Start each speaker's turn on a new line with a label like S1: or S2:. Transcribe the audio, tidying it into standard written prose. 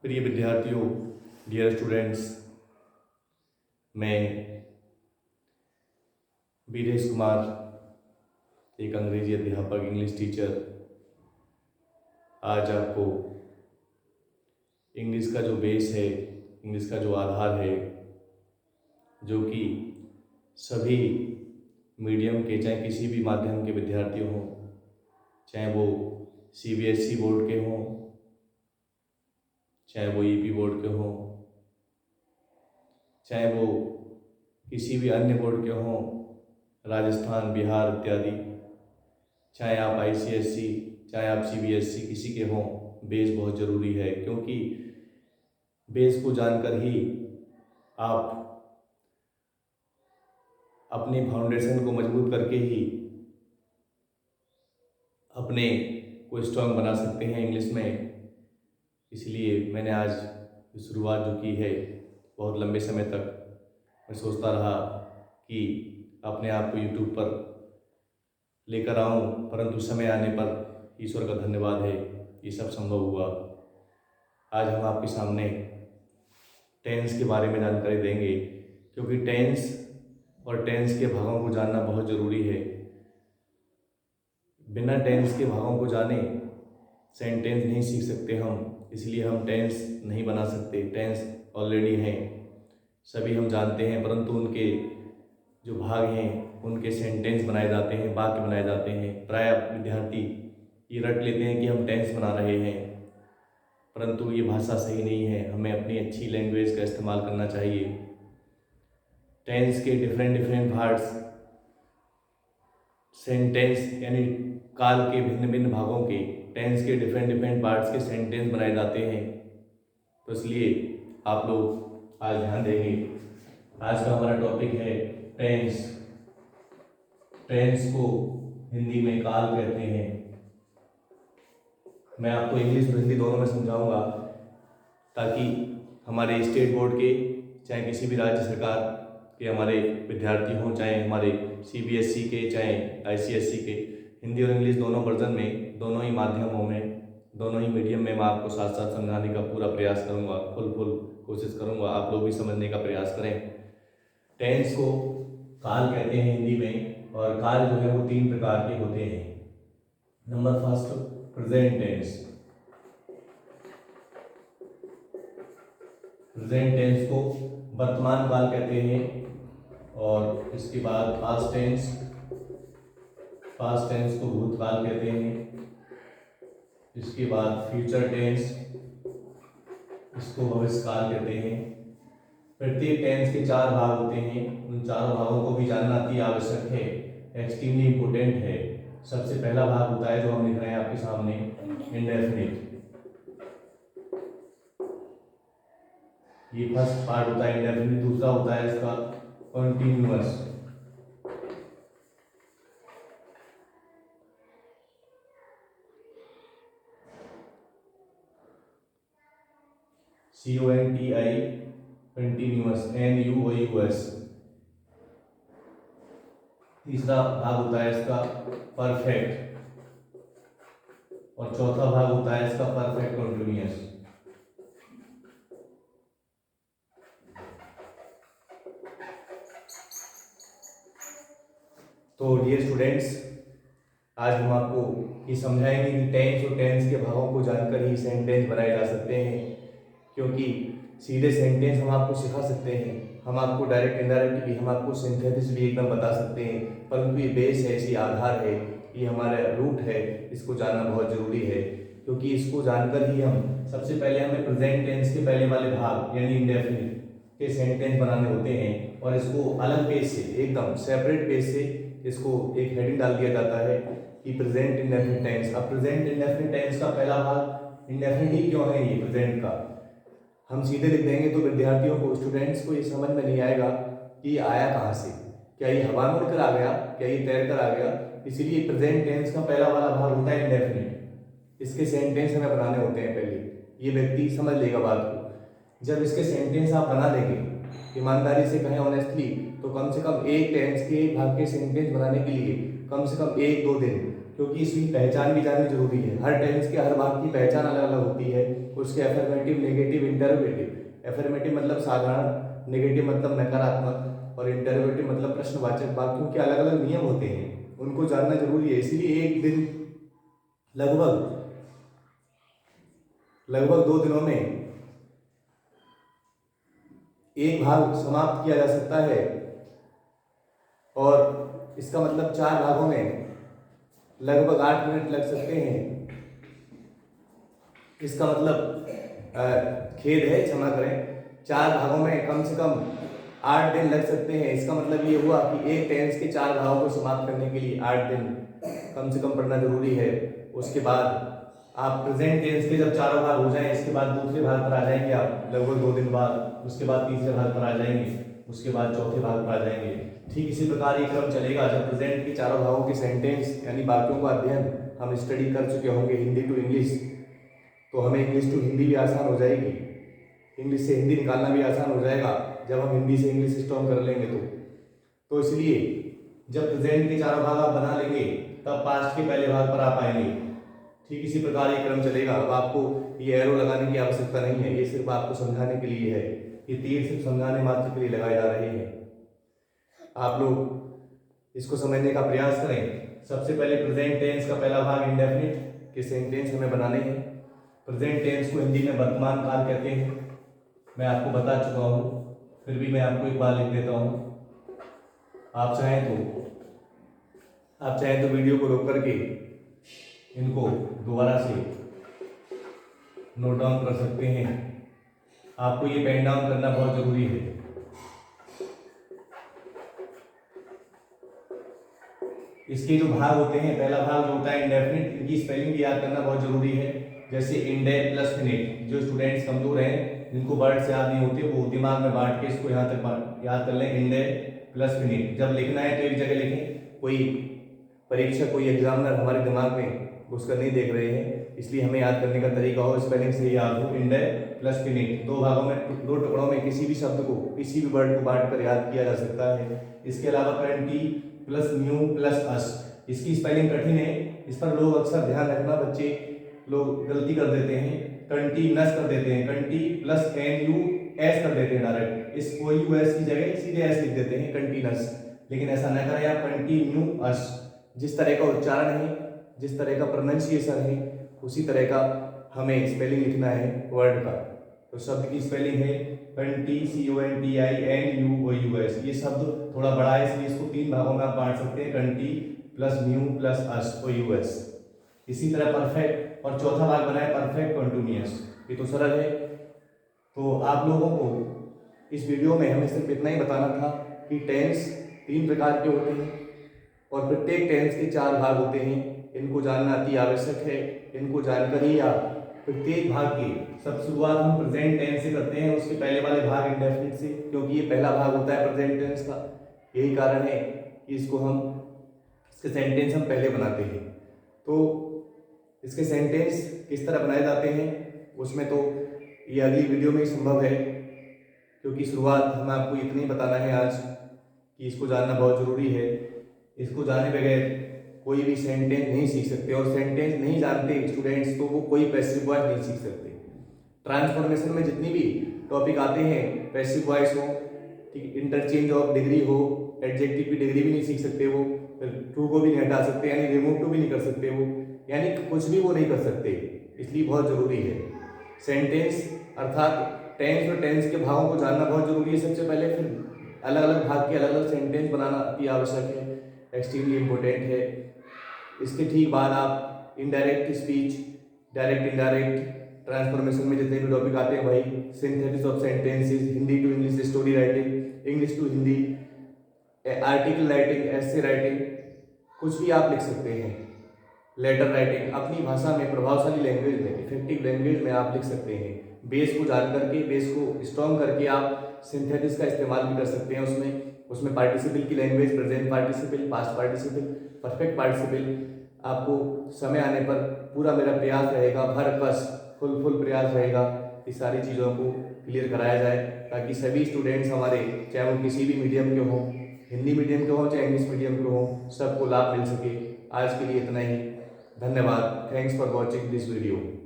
S1: प्रिय विद्यार्थियों, dear students, मैं वीरेश कुमार, एक अंग्रेजी अध्यापक, इंग्लिश टीचर, आज आपको इंग्लिश का जो बेस है, इंग्लिश का जो आधार है, जो कि सभी मीडियम के, चाहे किसी भी माध्यम के विद्यार्थी हों, चाहे वो सीबीएसई बोर्ड के हों, चाहे वो ईपी बोर्ड के हों, चाहे वो किसी भी अन्य बोर्ड के हों, राजस्थान, बिहार इत्यादि, चाहे आप आईसीएसई, चाहे आप सीबीएसई, किसी के हों, बेस बहुत ज़रूरी है, क्योंकि बेस को जानकर ही आप अपनी फाउंडेशन को मजबूत करके ही अपने को स्ट्रांग बना सकते हैं इंग्लिश में। इसलिए मैंने आज शुरुआत जो की है, बहुत लंबे समय तक मैं सोचता रहा कि अपने आप को यूट्यूब पर लेकर आऊं, परंतु समय आने पर ईश्वर का धन्यवाद है, ये सब संभव हुआ। आज हम आपके सामने टेंस के बारे में जानकारी देंगे, क्योंकि टेंस और टेंस के भागों को जानना बहुत ज़रूरी है। बिना टेंस के भागों को जाने सेंटेंस नहीं सीख सकते हम, इसलिए हम टेंस नहीं बना सकते। टेंस ऑलरेडी हैं, सभी हम जानते हैं, परंतु उनके जो भाग हैं, उनके सेंटेंस बनाए जाते हैं, वाक्य बनाए जाते हैं। प्राय विद्यार्थी ये रट लेते हैं कि हम टेंस बना रहे हैं, परंतु ये भाषा सही नहीं है। हमें अपनी अच्छी लैंग्वेज का इस्तेमाल करना चाहिए। टेंस के डिफरेंट पार्ट्स, सेंटेंस यानी काल के भिन्न भिन्न भागों के, टेंस के डिफरेंट पार्ट्स के सेंटेंस बनाए जाते हैं। तो इसलिए आप लोग आज ध्यान देंगे। आज का हमारा टॉपिक है टेंस। टेंस को हिंदी में काल कहते हैं। मैं आपको इंग्लिश और हिंदी दोनों में समझाऊंगा, ताकि हमारे स्टेट बोर्ड के, चाहे किसी भी राज्य सरकार के हमारे विद्यार्थी हों, चाहे हमारे सीबीएसई के, चाहे आईसीएसई के, हिंदी और इंग्लिश दोनों वर्जन में, दोनों ही माध्यमों में, दोनों ही मीडियम में मैं आपको साथ साथ समझाने का पूरा प्रयास करूंगा। फुल कोशिश करूंगा, आप लोग भी समझने का प्रयास करें। टेंस को काल कहते हैं हिंदी में, और काल जो है वो 3 प्रकार के होते हैं। Number first, present tense. Present tense को वर्तमान काल कहते हैं, और इसके बाद पास्ट टेंस। पास्ट टेंस को भूतकाल कहते हैं। इसके बाद फ्यूचर टेंस, इसको भविष्यकाल कहते हैं। प्रत्येक टेंस के 4 भाग होते हैं, उन चारों भागों को भी जानना अति आवश्यक है, एक्सट्रीमली इम्पोर्टेंट है। सबसे पहला भाग होता है जो हम लिख रहे हैं आपके सामने, इंडेफिनिट। ये फर्स्ट पार्ट होता है इंडेफिनिट। दूसरा होता है इसका कॉन्टिन्यूअस। CONTI, continuous, NUOUS। तीसरा भाग होता है इसका परफेक्ट, और चौथा भाग होता है इसका परफेक्ट कंटिन्यूअस। तो डियर स्टूडेंट्स, आज हम आपको ये समझाएंगे कि टेंस और टेंस के भागों को जानकर ही सेंटेंस बनाए जा सकते हैं, क्योंकि सीधे सेंटेंस हम आपको सिखा सकते हैं, हम आपको डायरेक्ट इनडायरेक्ट भी, हम आपको सिंथेसिस भी एकदम बता सकते हैं, परंतु ये बेस है, इसी आधार है, ये हमारा रूट है, इसको जानना बहुत ज़रूरी है। क्योंकि इसको जानकर ही हम, सबसे पहले हमें प्रेजेंट टेंस के पहले वाले भाग यानी इंडेफिनिट के सेंटेंस बनाने होते हैं, और इसको अलग पेज से, एकदम सेपरेट पेज से इसको एक हेडिंग डाल दिया जाता है कि प्रेजेंट इंडेफिनिट टेंस। अब प्रेजेंट इंडेफिनिट टेंस का पहला भाग इंडेफिनिट ही क्यों है, ये प्रेजेंट का हम सीधे लिख देंगे तो विद्यार्थियों को, स्टूडेंट्स को ये समझ में नहीं आएगा कि ये आया कहाँ से। क्या ये हवा में उड़कर आ गया, क्या ये तैर कर आ गया? इसीलिए प्रेजेंट टेंस का पहला वाला भाग होता है इंडेफिनिट। इसके सेंटेंस हमें बनाने होते हैं पहले, ये व्यक्ति समझ लेगा बात को। जब इसके सेंटेंस आप बना लेंगे, ईमानदारी से कहें, ऑनेस्टली, तो कम से कम एक टेंस के एक भाग के सेंटेंस बनाने के लिए कम से कम 1-2 दिन क्योंकि इसकी पहचान भी जाननी जरूरी है। हर टेंस के हर भाग की पहचान अलग अलग होती है। उसके अफर्मेटिव, नेगेटिव, इंटरोगेटिव। अफर्मेटिव मतलब साधारण, नेगेटिव मतलब नकारात्मक और इंटरोगेटिव मतलब प्रश्नवाचक वाक्यों के अलग अलग नियम होते हैं, उनको जानना जरूरी है। इसीलिए एक दिन लगभग 2 दिनों में एक भाग समाप्त किया जा सकता है और इसका मतलब 4 भागों में लगभग 8 मिनट लग सकते हैं। इसका मतलब खेद है, क्षमा करें, 4 भागों में कम से कम 8 दिन लग सकते हैं। इसका मतलब ये हुआ कि एक टेंस के 4 भागों को समाप्त करने के लिए 8 दिन कम से कम पढ़ना जरूरी है। उसके बाद आप प्रेजेंट टेंस के जब चारों भाग हो जाएं, इसके बाद दूसरे भाग पर आ जाएंगे आप लगभग 2 दिन बाद। उसके बाद तीसरे भाग पर आ जाएंगे, उसके बाद चौथे भाग पर आ जाएंगे। ठीक इसी प्रकार ये क्रम चलेगा। जब प्रेजेंट के चारों भागों के सेंटेंस यानी वाक्यों का अध्ययन हम स्टडी कर चुके होंगे हिंदी टू इंग्लिश, तो हमें इंग्लिश टू हिंदी भी आसान हो जाएगी, इंग्लिश से हिंदी निकालना भी आसान हो जाएगा जब हम हिंदी से इंग्लिश स्ट्रॉन्ग कर लेंगे तो इसलिए जब प्रेजेंट के चारों भाग आप बना लेंगे तब पास्ट के पहले भाग पर आ पाएंगे। ठीक इसी प्रकार ये क्रम चलेगा। अब आपको ये एरो लगाने की आवश्यकता नहीं है, ये सिर्फ आपको समझाने के लिए है। ये तीर सिर्फ समझाने मात्र के लिए लगाए जा रहे हैं। आप लोग इसको समझने का प्रयास करें। सबसे पहले प्रेजेंट टेंस का पहला भाग इंडेफिनिट के सेंटेंस हमें बनाने हैं। प्रेजेंट टेंस को हिंदी में वर्तमान काल कहते हैं, मैं आपको बता चुका हूँ, फिर भी मैं आपको एक बार लिख देता हूँ। आप चाहें तो वीडियो को रोक करके इनको दोबारा से नोट डाउन कर सकते हैं। आपको ये पेन डाउन करना बहुत जरूरी है। इसके जो भाग होते हैं, पहला भाग जो होता है इंडेफिनिट, इनकी स्पेलिंग भी याद करना बहुत जरूरी है। जैसे इंडे प्लस फिनिट। जो स्टूडेंट्स कमजोर हैं, जिनको वर्ड्स याद नहीं होते, वो दिमाग में बांट के इसको यहाँ तक याद कर लें। इंडे प्लस फिनिट जब लिखना है तो एक जगह लिखें। कोई परीक्षक, कोई एग्जामिनर हमारे दिमाग में घुसकर नहीं देख रहे हैं, इसलिए हमें याद करने का तरीका हो, स्पेलिंग से याद हो। इंडे प्लस फिनिट 2 भागों में, 2 टुकड़ों में किसी भी शब्द को, किसी भी वर्ड को बांट कर याद किया जा सकता है। इसके अलावा कंटी प्लस न्यू प्लस अस, इसकी स्पेलिंग कठिन है, इस पर लोग अक्सर ध्यान रखना, बच्चे लोग गलती कर देते हैं, कंटीन्यूअस कर देते हैं, कंटी प्लस एन यू एस कर देते हैं डायरेक्ट। इस ओ यू एस की जगह सीधे एस लिख देते हैं, कंटीन्यूअस। लेकिन ऐसा न करें आप, कंटीन्यूअस। जिस तरह का उच्चारण है, जिस तरह का प्रोनाउंसिएशन है, उसी तरह का हमें स्पेलिंग लिखना है वर्ड का। तो शब्द की स्पेलिंग है कंटी, CONTINUOUS। ये शब्द थोड़ा बड़ा है, इसलिए इसको 3 भागों में आप बांट सकते हैं, कंटी प्लस न्यू प्लस अस OUS। इसी तरह परफेक्ट, और चौथा भाग बना है परफेक्ट कंटिन्यूअस। ये तो सरल है। तो आप लोगों को इस वीडियो में हमें सिर्फ इतना ही बताना था कि टेंस 3 प्रकार के होते हैं और प्रत्येक टेंस के 4 भाग होते हैं। इनको जानना अति आवश्यक है। इनको जानकर ही आप प्रत्येक भाग की सब शुरुआत हम प्रेजेंट टेंस से करते हैं, उसके पहले वाले भाग इंडेफिनिट से, क्योंकि ये पहला भाग होता है प्रेजेंट टेंस का। यही कारण है कि इसके सेंटेंस हम पहले बनाते हैं। तो इसके सेंटेंस किस तरह बनाए जाते हैं उसमें तो ये अगली वीडियो में ही संभव है, क्योंकि शुरुआत हमें आपको इतनी बताना है आज कि इसको जानना बहुत ज़रूरी है। इसको जाने बगैर कोई भी सेंटेंस नहीं सीख सकते, और सेंटेंस नहीं जानते स्टूडेंट्स तो वो कोई पैसिव वॉइस नहीं सीख सकते। ट्रांसफॉर्मेशन में जितनी भी टॉपिक आते हैं, पैसिव वॉइस हो, ठीक, इंटरचेंज ऑफ डिग्री हो, एडजेक्टिव की डिग्री भी नहीं सीख सकते वो, टू को भी नहीं हटा सकते, यानी रिमूव टू भी नहीं कर सकते वो, यानी कुछ भी वो नहीं कर सकते। इसलिए बहुत ज़रूरी है सेंटेंस अर्थात टेंस और टेंस के भागों को जानना बहुत जरूरी है सबसे पहले। फिर अलग अलग भाग के अलग अलग सेंटेंस बनाना अति आवश्यक है, एक्सट्रीमली इम्पोर्टेंट है। इसके ठीक बाद आप indirect speech, direct indirect, transformation में जितने भी टॉपिक आते हैं वही, synthesis of sentences, Hindi to English story writing, English to Hindi, article writing, essay writing, कुछ भी आप लिख सकते हैं, लेटर राइटिंग, अपनी भाषा में, प्रभावशाली लैंग्वेज में, इफेक्टिव लैंग्वेज में आप लिख सकते हैं। बेस को जान करके, बेस को स्ट्रॉन्ग करके आप सिंथेसिस का इस्तेमाल भी कर सकते हैं। उसमें पार्टिसिपल की language, present participle, past participle, perfect participle. आपको समय आने पर पूरा मेरा प्रयास रहेगा, भरकस फुल प्रयास रहेगा कि सारी चीज़ों को क्लियर कराया जाए, ताकि सभी स्टूडेंट्स हमारे, चाहे वो किसी भी मीडियम के हों, हिंदी मीडियम के हों चाहे इंग्लिश मीडियम के हों, सबको लाभ मिल सके। आज के लिए इतना ही। धन्यवाद। Thanks for watching this video.